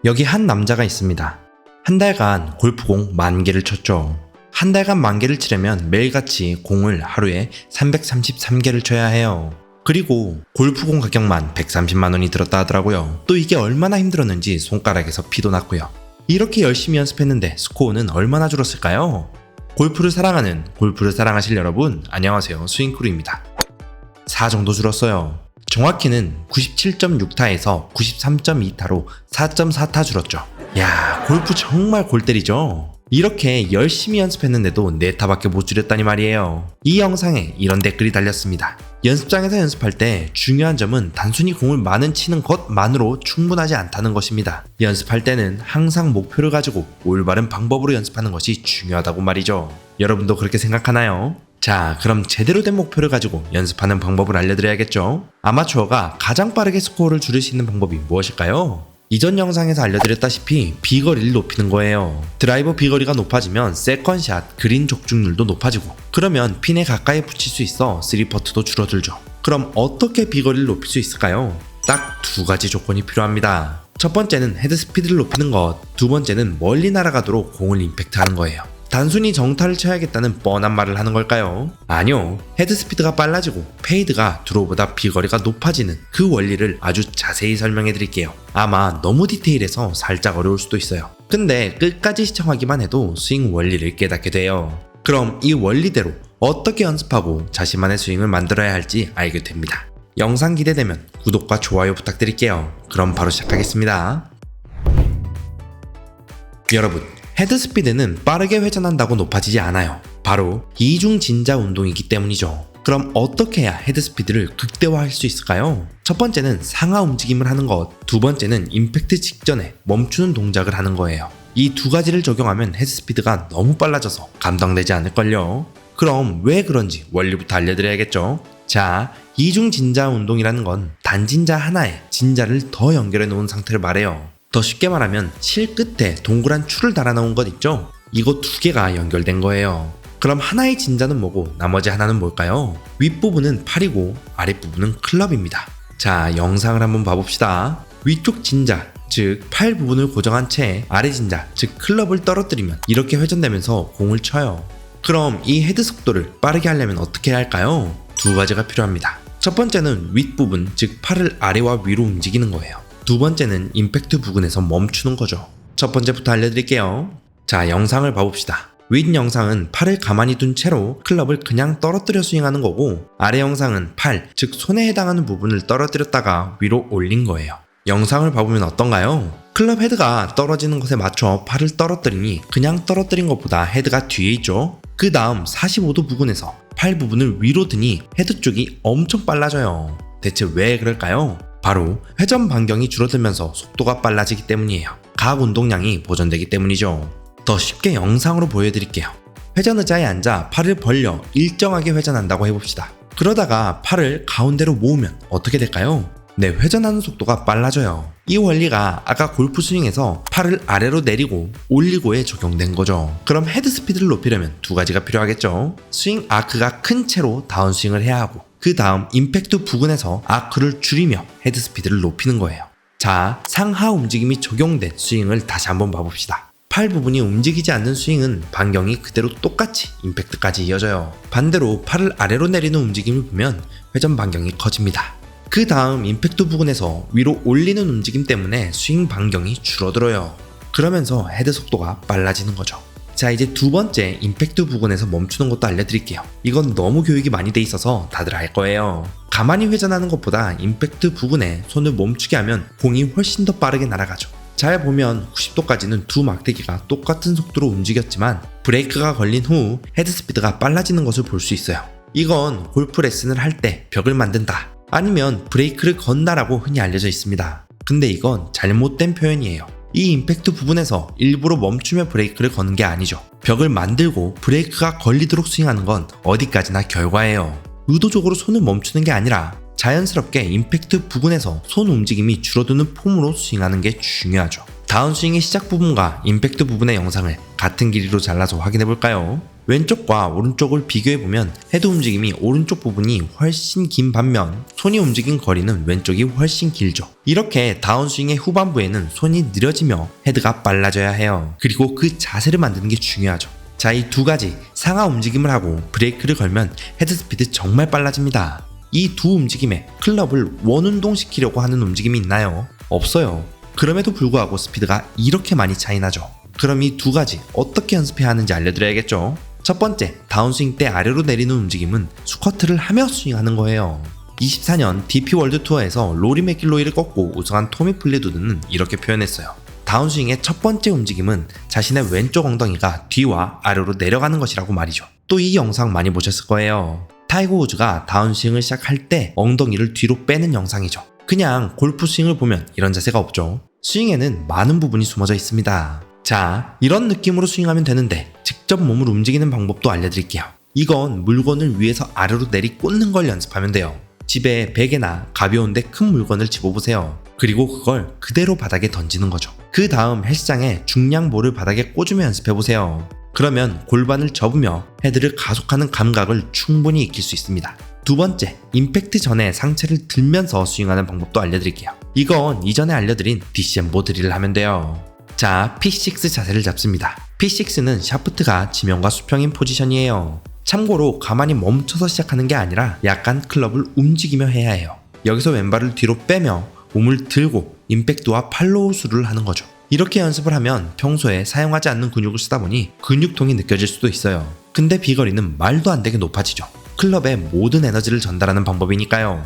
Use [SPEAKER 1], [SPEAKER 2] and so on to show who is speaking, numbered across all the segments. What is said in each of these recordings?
[SPEAKER 1] 여기 한 남자가 있습니다. 한 달간 골프공 10,000개를 쳤죠. 한 달간 10,000개를 치려면 매일같이 공을 하루에 333개를 쳐야 해요. 그리고 골프공 가격만 130만 원이 들었다 하더라고요. 또 이게 얼마나 힘들었는지 손가락에서 피도 났고요. 이렇게 열심히 연습했는데 스코어는 얼마나 줄었을까요? 골프를 사랑하는 골프를 사랑하실 여러분, 안녕하세요. 스윙크루입니다. 4 정도 줄었어요. 정확히는 97.6타에서 93.2타로 4.4타 줄었죠. 야, 골프 정말 골 때리죠? 이렇게 열심히 연습했는데도 4타밖에 못 줄였다니 말이에요. 이 영상에 이런 댓글이 달렸습니다. 연습장에서 연습할 때 중요한 점은 단순히 공을 많은 치는 것만으로 충분하지 않다는 것입니다. 연습할 때는 항상 목표를 가지고 올바른 방법으로 연습하는 것이 중요하다고 말이죠. 여러분도 그렇게 생각하나요? 자, 그럼 제대로 된 목표를 가지고 연습하는 방법을 알려드려야겠죠? 아마추어가 가장 빠르게 스코어를 줄일 수 있는 방법이 무엇일까요? 이전 영상에서 알려드렸다시피 비거리를 높이는 거예요. 드라이버 비거리가 높아지면 세컨샷, 그린 적중률도 높아지고, 그러면 핀에 가까이 붙일 수 있어 3퍼트도 줄어들죠. 그럼 어떻게 비거리를 높일 수 있을까요? 딱 2가지 조건이 필요합니다. 첫 번째는 헤드 스피드를 높이는 것, 두 번째는 멀리 날아가도록 공을 임팩트하는 거예요. 단순히 정타를 쳐야겠다는 뻔한 말을 하는 걸까요? 아니요. 헤드 스피드가 빨라지고 페이드가 드로우보다 비거리가 높아지는 그 원리를 아주 자세히 설명해 드릴게요. 아마 너무 디테일해서 살짝 어려울 수도 있어요. 근데 끝까지 시청하기만 해도 스윙 원리를 깨닫게 돼요. 그럼 이 원리대로 어떻게 연습하고 자신만의 스윙을 만들어야 할지 알게 됩니다. 영상 기대되면 구독과 좋아요 부탁드릴게요. 그럼 바로 시작하겠습니다. 여러분, 헤드 스피드는 빠르게 회전한다고 높아지지 않아요. 바로 이중진자 운동이기 때문이죠. 그럼 어떻게 해야 헤드 스피드를 극대화할 수 있을까요? 첫 번째는 상하 움직임을 하는 것, 두 번째는 임팩트 직전에 멈추는 동작을 하는 거예요. 이 2가지를 적용하면 헤드 스피드가 너무 빨라져서 감당되지 않을걸요. 그럼 왜 그런지 원리부터 알려드려야겠죠. 자, 이중진자 운동이라는 건 단진자 하나에 진자를 더 연결해 놓은 상태를 말해요. 더 쉽게 말하면 실 끝에 동그란 줄을 달아 놓은 것 있죠? 이거 2개가 연결된 거예요. 그럼 하나의 진자는 뭐고 나머지 하나는 뭘까요? 윗부분은 팔이고 아랫부분은 클럽입니다. 자, 영상을 한번 봐봅시다. 위쪽 진자, 즉 팔 부분을 고정한 채 아래 진자, 즉 클럽을 떨어뜨리면 이렇게 회전되면서 공을 쳐요. 그럼 이 헤드 속도를 빠르게 하려면 어떻게 해야 할까요? 2가지가 필요합니다. 첫 번째는 윗부분, 즉 팔을 아래와 위로 움직이는 거예요. 두 번째는 임팩트 부근에서 멈추는 거죠. 첫 번째부터 알려드릴게요. 자, 영상을 봐봅시다. 윗 영상은 팔을 가만히 둔 채로 클럽을 그냥 떨어뜨려 스윙하는 거고, 아래 영상은 팔, 즉 손에 해당하는 부분을 떨어뜨렸다가 위로 올린 거예요. 영상을 봐보면 어떤가요? 클럽 헤드가 떨어지는 것에 맞춰 팔을 떨어뜨리니 그냥 떨어뜨린 것보다 헤드가 뒤에 있죠? 그 다음 45도 부근에서 팔 부분을 위로 드니 헤드 쪽이 엄청 빨라져요. 대체 왜 그럴까요? 바로 회전 반경이 줄어들면서 속도가 빨라지기 때문이에요. 각 운동량이 보존되기 때문이죠. 더 쉽게 영상으로 보여드릴게요. 회전 의자에 앉아 팔을 벌려 일정하게 회전한다고 해봅시다. 그러다가 팔을 가운데로 모으면 어떻게 될까요? 네, 회전하는 속도가 빨라져요. 이 원리가 아까 골프 스윙에서 팔을 아래로 내리고 올리고에 적용된 거죠. 그럼 헤드 스피드를 높이려면 2가지가 필요하겠죠. 스윙 아크가 큰 채로 다운스윙을 해야 하고, 그 다음 임팩트 부근에서 아크를 줄이며 헤드 스피드를 높이는 거예요. 자, 상하 움직임이 적용된 스윙을 다시 한번 봐봅시다. 팔 부분이 움직이지 않는 스윙은 반경이 그대로 똑같이 임팩트까지 이어져요. 반대로 팔을 아래로 내리는 움직임을 보면 회전 반경이 커집니다. 그 다음 임팩트 부근에서 위로 올리는 움직임 때문에 스윙 반경이 줄어들어요. 그러면서 헤드 속도가 빨라지는 거죠. 자, 이제 두 번째 임팩트 부근에서 멈추는 것도 알려드릴게요. 이건 너무 교육이 많이 돼 있어서 다들 알 거예요. 가만히 회전하는 것보다 임팩트 부근에 손을 멈추게 하면 공이 훨씬 더 빠르게 날아가죠. 잘 보면 90도까지는 두 막대기가 똑같은 속도로 움직였지만 브레이크가 걸린 후 헤드 스피드가 빨라지는 것을 볼 수 있어요. 이건 골프 레슨을 할 때 벽을 만든다, 아니면 브레이크를 건다라고 흔히 알려져 있습니다. 근데 이건 잘못된 표현이에요. 이 임팩트 부분에서 일부러 멈추며 브레이크를 거는 게 아니죠. 벽을 만들고 브레이크가 걸리도록 스윙하는 건 어디까지나 결과예요. 의도적으로 손을 멈추는 게 아니라 자연스럽게 임팩트 부분에서 손 움직임이 줄어드는 폼으로 스윙하는 게 중요하죠. 다운스윙의 시작 부분과 임팩트 부분의 영상을 같은 길이로 잘라서 확인해 볼까요? 왼쪽과 오른쪽을 비교해보면 헤드 움직임이 오른쪽 부분이 훨씬 긴 반면 손이 움직인 거리는 왼쪽이 훨씬 길죠. 이렇게 다운스윙의 후반부에는 손이 느려지며 헤드가 빨라져야 해요. 그리고 그 자세를 만드는 게 중요하죠. 자, 이 두 가지 상하 움직임을 하고 브레이크를 걸면 헤드 스피드 정말 빨라집니다. 이 두 움직임에 클럽을 원운동시키려고 하는 움직임이 있나요? 없어요. 그럼에도 불구하고 스피드가 이렇게 많이 차이 나죠. 그럼 이 두 가지 어떻게 연습해야 하는지 알려드려야겠죠. 첫 번째, 다운스윙 때 아래로 내리는 움직임은 스쿼트를 하며 스윙하는 거예요. 24년 DP 월드 투어에서 로리 맥길로이를 꺾고 우승한 토미 플레두드는 이렇게 표현했어요. 다운스윙의 첫 번째 움직임은 자신의 왼쪽 엉덩이가 뒤와 아래로 내려가는 것이라고 말이죠. 또 이 영상 많이 보셨을 거예요. 타이거 우즈가 다운스윙을 시작할 때 엉덩이를 뒤로 빼는 영상이죠. 그냥 골프 스윙을 보면 이런 자세가 없죠. 스윙에는 많은 부분이 숨어져 있습니다. 자, 이런 느낌으로 스윙하면 되는데 직접 몸을 움직이는 방법도 알려드릴게요. 이건 물건을 위에서 아래로 내리 꽂는 걸 연습하면 돼요. 집에 베개나 가벼운데 큰 물건을 집어보세요. 그리고 그걸 그대로 바닥에 던지는 거죠. 그 다음 헬스장에 중량볼을 바닥에 꽂으며 연습해보세요. 그러면 골반을 접으며 헤드를 가속하는 감각을 충분히 익힐 수 있습니다. 두 번째, 임팩트 전에 상체를 들면서 스윙하는 방법도 알려드릴게요. 이건 이전에 알려드린 디셈보 드릴을 하면 돼요. 자, P6 자세를 잡습니다. P6는 샤프트가 지면과 수평인 포지션이에요. 참고로 가만히 멈춰서 시작하는 게 아니라 약간 클럽을 움직이며 해야 해요. 여기서 왼발을 뒤로 빼며 몸을 들고 임팩트와 팔로우스루를 하는 거죠. 이렇게 연습을 하면 평소에 사용하지 않는 근육을 쓰다 보니 근육통이 느껴질 수도 있어요. 근데 비거리는 말도 안 되게 높아지죠. 클럽의 모든 에너지를 전달하는 방법이니까요.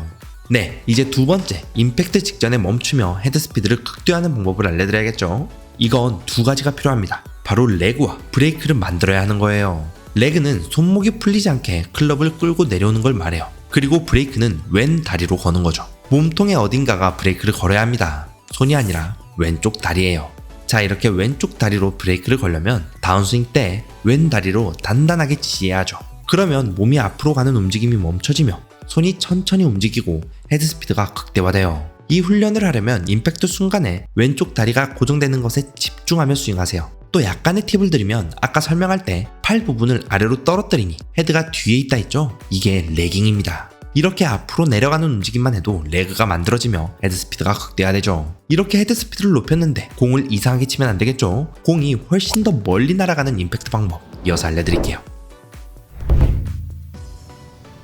[SPEAKER 1] 네, 이제 두 번째, 임팩트 직전에 멈추며 헤드 스피드를 극대화하는 방법을 알려드려야겠죠. 이건 두 가지가 필요합니다. 바로 레그와 브레이크를 만들어야 하는 거예요. 레그는 손목이 풀리지 않게 클럽을 끌고 내려오는 걸 말해요. 그리고 브레이크는 왼 다리로 거는 거죠. 몸통의 어딘가가 브레이크를 걸어야 합니다. 손이 아니라 왼쪽 다리예요. 자, 이렇게 왼쪽 다리로 브레이크를 걸려면 다운스윙 때 왼 다리로 단단하게 지지해야죠. 그러면 몸이 앞으로 가는 움직임이 멈춰지며 손이 천천히 움직이고 헤드 스피드가 극대화돼요. 이 훈련을 하려면 임팩트 순간에 왼쪽 다리가 고정되는 것에 집중하며 스윙하세요. 또 약간의 팁을 드리면 아까 설명할 때 팔 부분을 아래로 떨어뜨리니 헤드가 뒤에 있다 했죠? 이게 레깅입니다. 이렇게 앞으로 내려가는 움직임만 해도 레그가 만들어지며 헤드 스피드가 극대화되죠. 이렇게 헤드 스피드를 높였는데 공을 이상하게 치면 안 되겠죠? 공이 훨씬 더 멀리 날아가는 임팩트 방법 이어서 알려드릴게요.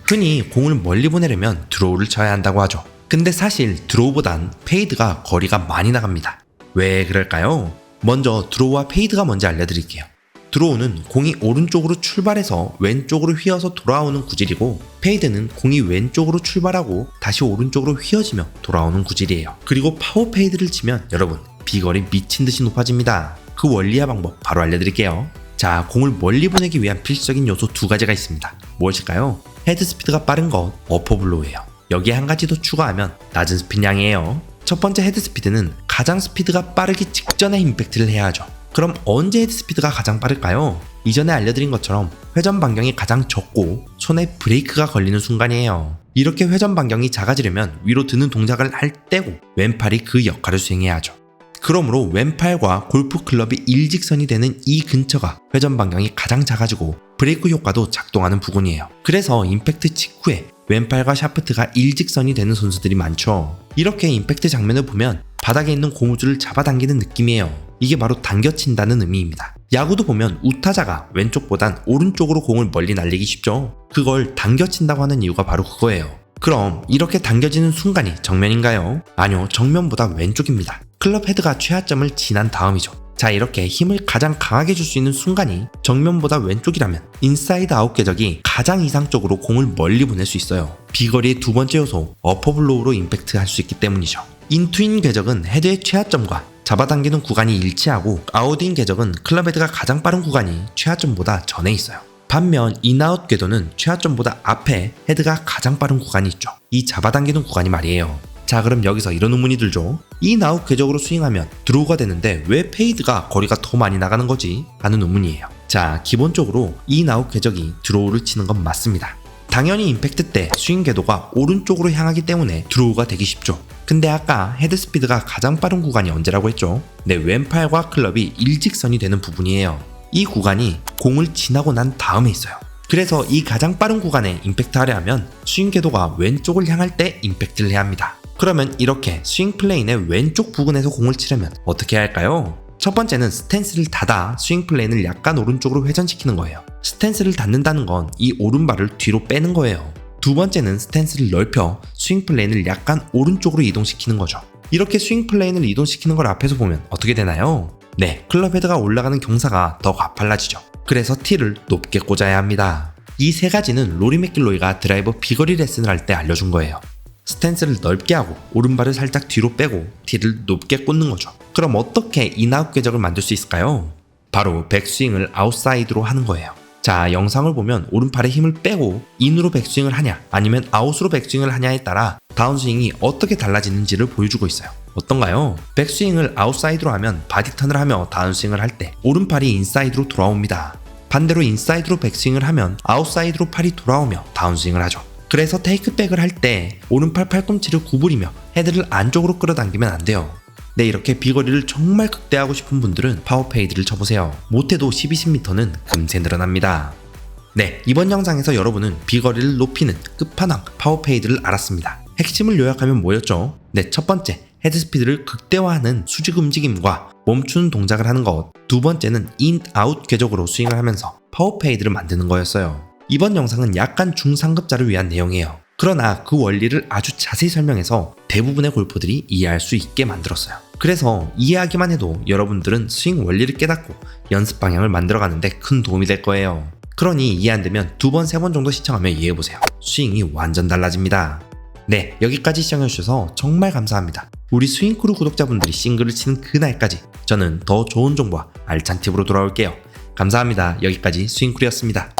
[SPEAKER 1] 흔히 공을 멀리 보내려면 드로우를 쳐야 한다고 하죠. 근데 사실 드로우보단 페이드가 거리가 많이 나갑니다. 왜 그럴까요? 먼저 드로우와 페이드가 뭔지 알려드릴게요. 드로우는 공이 오른쪽으로 출발해서 왼쪽으로 휘어서 돌아오는 구질이고, 페이드는 공이 왼쪽으로 출발하고 다시 오른쪽으로 휘어지며 돌아오는 구질이에요. 그리고 파워 페이드를 치면 여러분 비거리 미친듯이 높아집니다. 그 원리와 방법 바로 알려드릴게요. 자, 공을 멀리 보내기 위한 필수적인 요소 두 가지가 있습니다. 무엇일까요? 헤드 스피드가 빠른 것, 어퍼블로우예요. 여기에 한 가지 더 추가하면 낮은 스핀량이에요. 첫 번째 헤드 스피드는 가장 스피드가 빠르기 직전에 임팩트를 해야 하죠. 그럼 언제 헤드 스피드가 가장 빠를까요? 이전에 알려드린 것처럼 회전 반경이 가장 적고 손에 브레이크가 걸리는 순간이에요. 이렇게 회전 반경이 작아지려면 위로 드는 동작을 할 때고 왼팔이 그 역할을 수행해야 하죠. 그러므로 왼팔과 골프 클럽이 일직선이 되는 이 근처가 회전 반경이 가장 작아지고 브레이크 효과도 작동하는 부분이에요. 그래서 임팩트 직후에 왼팔과 샤프트가 일직선이 되는 선수들이 많죠. 이렇게 임팩트 장면을 보면 바닥에 있는 고무줄을 잡아당기는 느낌이에요. 이게 바로 당겨친다는 의미입니다. 야구도 보면 우타자가 왼쪽보단 오른쪽으로 공을 멀리 날리기 쉽죠. 그걸 당겨친다고 하는 이유가 바로 그거예요. 그럼 이렇게 당겨지는 순간이 정면인가요? 아니요, 정면보다 왼쪽입니다. 클럽 헤드가 최하점을 지난 다음이죠. 자, 이렇게 힘을 가장 강하게 줄 수 있는 순간이 정면보다 왼쪽이라면 인사이드 아웃 궤적이 가장 이상적으로 공을 멀리 보낼 수 있어요. 비거리의 두 번째 요소, 어퍼블로우로 임팩트 할 수 있기 때문이죠. 인투인 궤적은 헤드의 최하점과 잡아당기는 구간이 일치하고, 아웃인 궤적은 클럽 헤드가 가장 빠른 구간이 최하점보다 전에 있어요. 반면 인아웃 궤도는 최하점보다 앞에 헤드가 가장 빠른 구간이 있죠. 이 잡아당기는 구간이 말이에요. 자, 그럼 여기서 이런 의문이 들죠. 인아웃 궤적으로 스윙하면 드로우가 되는데 왜 페이드가 거리가 더 많이 나가는 거지? 하는 의문이에요. 자, 기본적으로 인아웃 궤적이 드로우를 치는 건 맞습니다. 당연히 임팩트 때 스윙 궤도가 오른쪽으로 향하기 때문에 드로우가 되기 쉽죠. 근데 아까 헤드 스피드가 가장 빠른 구간이 언제라고 했죠? 네, 왼팔과 클럽이 일직선이 되는 부분이에요. 이 구간이 공을 지나고 난 다음에 있어요. 그래서 이 가장 빠른 구간에 임팩트 하려 하면 스윙 궤도가 왼쪽을 향할 때 임팩트를 해야 합니다. 그러면 이렇게 스윙 플레인의 왼쪽 부근에서 공을 치려면 어떻게 해야 할까요? 첫 번째는 스탠스를 닫아 스윙 플레인을 약간 오른쪽으로 회전시키는 거예요. 스탠스를 닫는다는 건 이 오른발을 뒤로 빼는 거예요. 두 번째는 스탠스를 넓혀 스윙 플레인을 약간 오른쪽으로 이동시키는 거죠. 이렇게 스윙 플레인을 이동시키는 걸 앞에서 보면 어떻게 되나요? 네, 클럽 헤드가 올라가는 경사가 더 가팔라지죠. 그래서 티를 높게 꽂아야 합니다. 이 세 가지는 로리 맥길로이가 드라이버 비거리 레슨을 할 때 알려준 거예요. 스탠스를 넓게 하고 오른발을 살짝 뒤로 빼고 티를 높게 꽂는 거죠. 그럼 어떻게 인아웃 궤적을 만들 수 있을까요? 바로 백스윙을 아웃사이드로 하는 거예요. 자, 영상을 보면 오른팔에 힘을 빼고 인으로 백스윙을 하냐 아니면 아웃으로 백스윙을 하냐에 따라 다운스윙이 어떻게 달라지는지를 보여주고 있어요. 어떤가요? 백스윙을 아웃사이드로 하면 바디턴을 하며 다운스윙을 할 때 오른팔이 인사이드로 돌아옵니다. 반대로 인사이드로 백스윙을 하면 아웃사이드로 팔이 돌아오며 다운스윙을 하죠. 그래서 테이크백을 할 때 오른팔 팔꿈치를 구부리며 헤드를 안쪽으로 끌어당기면 안 돼요. 네, 이렇게 비거리를 정말 극대화하고 싶은 분들은 파워페이드를 쳐보세요. 못해도 12m는 금세 늘어납니다. 네, 이번 영상에서 여러분은 비거리를 높이는 끝판왕 파워페이드를 알았습니다. 핵심을 요약하면 뭐였죠? 네, 첫 번째, 헤드스피드를 극대화하는 수직 움직임과 멈추는 동작을 하는 것. 두 번째는 인, 아웃 궤적으로 스윙을 하면서 파워페이드를 만드는 거였어요. 이번 영상은 약간 중상급자를 위한 내용이에요. 그러나 그 원리를 아주 자세히 설명해서 대부분의 골퍼들이 이해할 수 있게 만들었어요. 그래서 이해하기만 해도 여러분들은 스윙 원리를 깨닫고 연습 방향을 만들어가는데 큰 도움이 될 거예요. 그러니 이해 안 되면 2번, 3번 정도 시청하며 이해해보세요. 스윙이 완전 달라집니다. 네, 여기까지 시청해주셔서 정말 감사합니다. 우리 스윙크루 구독자분들이 싱글을 치는 그날까지 저는 더 좋은 정보와 알찬 팁으로 돌아올게요. 감사합니다. 여기까지 스윙크루였습니다.